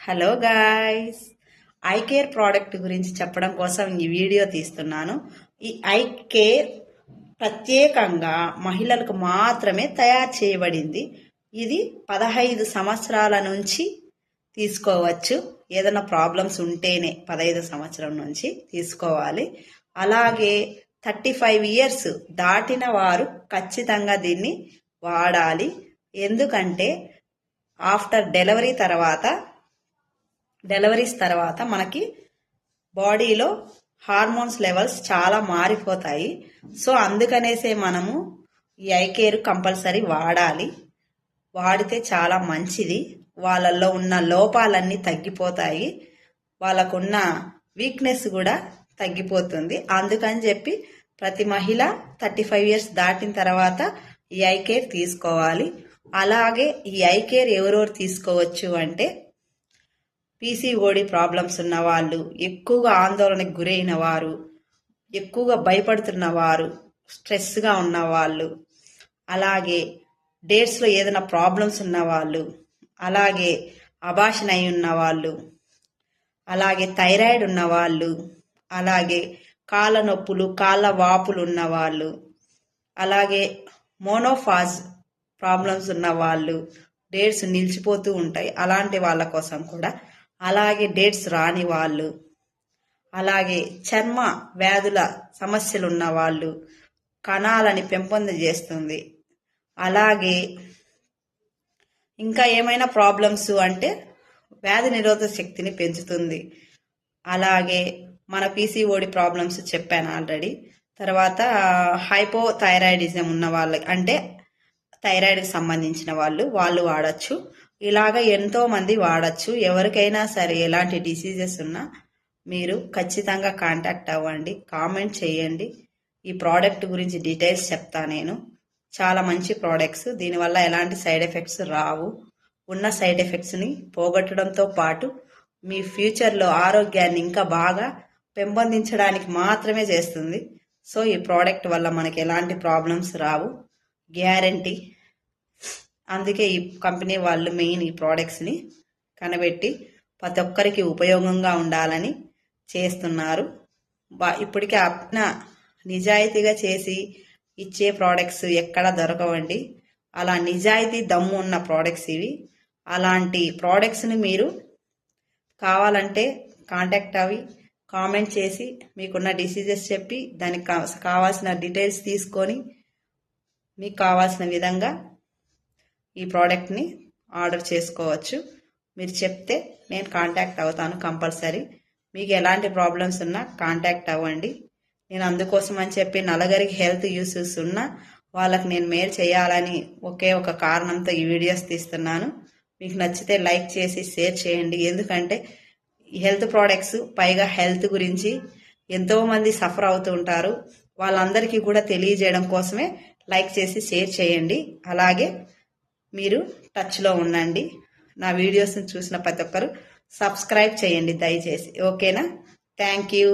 Hello guys, I care product గురించి చెప్పడం కోసం ఈ వీడియో తీస్తున్నాను. ఈ ఐ కేర్ ప్రత్యేకంగా మహిళలకు మాత్రమే తయారు చేయబడింది. ఇది 15 సంవత్సరాల నుంచి తీసుకోవచ్చు. ఏదైనా ప్రాబ్లమ్స్ ఉంటేనే 15 సంవత్సరం నుంచి తీసుకోవాలి. అలాగే 35 ఇయర్స్ దాటిన వారు ఖచ్చితంగా దీన్ని వాడాలి. ఎందుకంటే ఆఫ్టర్ డెలివరీస్ తర్వాత మనకి బాడీలో హార్మోన్స్ లెవెల్స్ చాలా మారిపోతాయి. సో అందుకనేసే మనము ఈ ఐ కేర్ కంపల్సరీ వాడాలి. వాడితే చాలా మంచిది. వాళ్ళల్లో ఉన్న లోపాలన్నీ తగ్గిపోతాయి, వాళ్ళకున్న వీక్నెస్ కూడా తగ్గిపోతుంది. అందుకని చెప్పి ప్రతి మహిళ 35 ఇయర్స్ దాటిన తర్వాత ఈ ఐ కేర్ తీసుకోవాలి. అలాగే ఈ ఐ కేర్ ఎవరెవరు తీసుకోవచ్చు అంటే పీసీఓడి ప్రాబ్లమ్స్ ఉన్న వాళ్ళు, ఎక్కువగా ఆందోళనకు గురైన వారు, ఎక్కువగా భయపడుతున్న వారు, స్ట్రెస్గా ఉన్నవాళ్ళు, అలాగే డేట్స్లో ఏదైనా ప్రాబ్లమ్స్ ఉన్నవాళ్ళు, అలాగే అబార్షన్ అయి ఉన్నవాళ్ళు, అలాగే థైరాయిడ్ ఉన్నవాళ్ళు, అలాగే కాళ్ళ నొప్పులు కాళ్ళ వాపులు ఉన్నవాళ్ళు, అలాగే మోనోఫాజ్ ప్రాబ్లమ్స్ ఉన్నవాళ్ళు, డేట్స్ నిలిచిపోతూ ఉంటాయి అలాంటి వాళ్ళ కోసం కూడా, అలాగే డేట్స్ రాని వాళ్ళు, అలాగే చర్మ వ్యాధుల సమస్యలు ఉన్న వాళ్ళు, కణాలని పెంపొందజేస్తుంది. అలాగే ఇంకా ఏమైనా ప్రాబ్లమ్స్ అంటే వ్యాధి నిరోధక శక్తిని పెంచుతుంది. అలాగే మన పీసీఓడి ప్రాబ్లమ్స్ చెప్పాను ఆల్రెడీ. తర్వాత హైపోథైరాయిడిజం ఉన్న వాళ్ళకి అంటే థైరాయిడ్కి సంబంధించిన వాళ్ళు వాడచ్చు. ఇలాగ ఎంతో మంది వాడచ్చు. ఎవరికైనా సరే ఎలాంటి డిసీజెస్ ఉన్నా మీరు ఖచ్చితంగా కాంటాక్ట్ అవ్వండి, కామెంట్ చేయండి. ఈ ప్రోడక్ట్ గురించి డీటెయిల్స్ చెప్తా నేను. చాలా మంచి ప్రోడక్ట్స్, దీనివల్ల ఎలాంటి సైడ్ ఎఫెక్ట్స్ రావు. ఉన్న సైడ్ ఎఫెక్ట్స్ని పోగొట్టడంతో పాటు మీ ఫ్యూచర్లో ఆరోగ్యాన్ని ఇంకా బాగా పెంపొందించడానికి మాత్రమే చేస్తుంది. సో ఈ ప్రోడక్ట్ వల్ల మనకి ఎలాంటి ప్రాబ్లమ్స్ రావు, గ్యారంటీ. అందుకే ఈ కంపెనీ వాళ్ళు మెయిన్ ఈ ప్రోడక్ట్స్ని కనబెట్టి ప్రతి ఒక్కరికి ఉపయోగంగా ఉండాలని చేస్తున్నారు. ఇప్పటికే నిజాయితీగా చేసి ఇచ్చే ప్రోడక్ట్స్ ఎక్కడ దొరకవండి. అలా నిజాయితీ దమ్ము ఉన్న ప్రోడక్ట్స్ ఇవి. అలాంటి ప్రోడక్ట్స్ని మీరు కావాలంటే కాంటాక్ట్ అవి కామెంట్ చేసి మీకున్న డిసీజెస్ చెప్పి దానికి కావాల్సిన డీటెయిల్స్ తీసుకొని మీకు కావాల్సిన విధంగా ఈ ప్రోడక్ట్ని ఆర్డర్ చేసుకోవచ్చు. మీరు చెప్తే నేను కాంటాక్ట్ అవుతాను కంపల్సరీ. మీకు ఎలాంటి ప్రాబ్లమ్స్ ఉన్నా కాంటాక్ట్ అవ్వండి. నేను అందుకోసం అని చెప్పి నలుగురికి హెల్త్ ఇష్యూస్ ఉన్నా వాళ్ళకి నేను మేలు చేయాలని ఒకే ఒక కారణంతో ఈ వీడియోస్ తీస్తున్నాను. మీకు నచ్చితే లైక్ చేసి షేర్ చేయండి. ఎందుకంటే హెల్త్ ప్రోడక్ట్స్ పైగా హెల్త్ గురించి ఎంతోమంది సఫర్ అవుతూ ఉంటారు. వాళ్ళందరికీ కూడా తెలియజేయడం కోసమే లైక్ చేసి షేర్ చేయండి. అలాగే మీరు టచ్లో ఉండండి. నా వీడియోస్ని చూసిన ప్రతి ఒక్కరు సబ్స్క్రైబ్ చేయండి దయచేసి. ఓకేనా? Thank you.